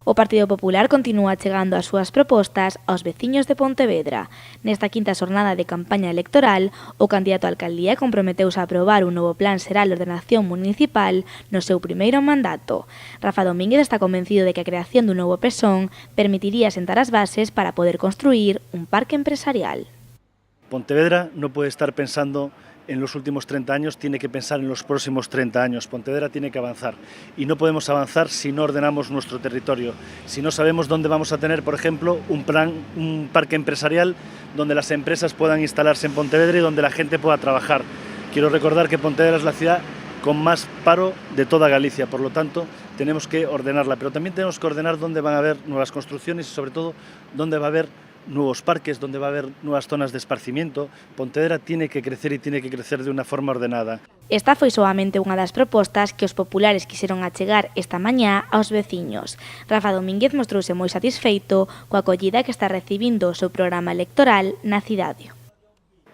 O Partido Popular continúa chegando as súas propostas aos veciños de Pontevedra. Nesta quinta xornada de campaña electoral, o candidato á alcaldía comprometeuse a aprobar un novo plan xeral de ordenación municipal no seu primeiro mandato. Rafa Domínguez está convencido de que a creación dun novo PSON permitiría sentar as bases para poder construir un parque empresarial. Pontevedra no puede estar pensando en los últimos 30 años, tiene que pensar en los próximos 30 años. Pontevedra tiene que avanzar y no podemos avanzar si no ordenamos nuestro territorio, si no sabemos dónde vamos a tener, por ejemplo, un parque empresarial donde las empresas puedan instalarse en Pontevedra y donde la gente pueda trabajar. Quiero recordar que Pontevedra es la ciudad con más paro de toda Galicia, por lo tanto tenemos que ordenarla, pero también tenemos que ordenar dónde van a haber nuevas construcciones y sobre todo dónde va a haber nuevos parques, donde va a haber nuevas zonas de esparcimiento. Pontevedra tiene que crecer y tiene que crecer de unha forma ordenada. Esta foi soamente unha das propostas que os populares quixeron achegar esta mañá aos veciños. Rafa Domínguez mostrouse moi satisfeito coa acollida que está recibindo o seu programa electoral na cidade.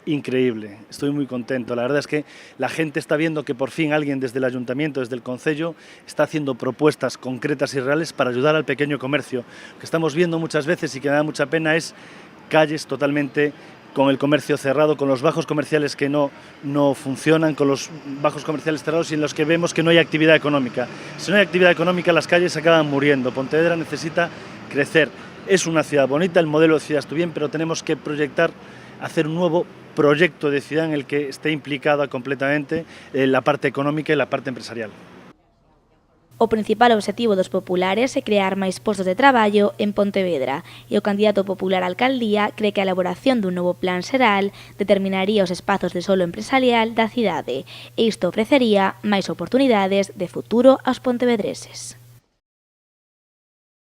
Increíble, estoy muy contento. La verdad es que la gente está viendo que por fin alguien desde el ayuntamiento, desde el concello, está haciendo propuestas concretas y reales para ayudar al pequeño comercio. Lo que estamos viendo muchas veces y que me da mucha pena es calles totalmente con el comercio cerrado, con los bajos comerciales que no funcionan, con los bajos comerciales cerrados y en los que vemos que no hay actividad económica. Si no hay actividad económica, las calles acaban muriendo. Pontevedra necesita crecer. Es una ciudad bonita, el modelo de ciudad está bien, pero tenemos que proyectar, hacer un nuevo proyecto de ciudad en el que esté implicada completamente la parte económica y la parte empresarial. O principal obxectivo dos populares é crear máis postos de traballo en Pontevedra e o candidato popular á alcaldía cree que a elaboración dun novo plan xeral determinaría os espazos de solo empresarial da cidade e isto ofrecería máis oportunidades de futuro aos pontevedreses.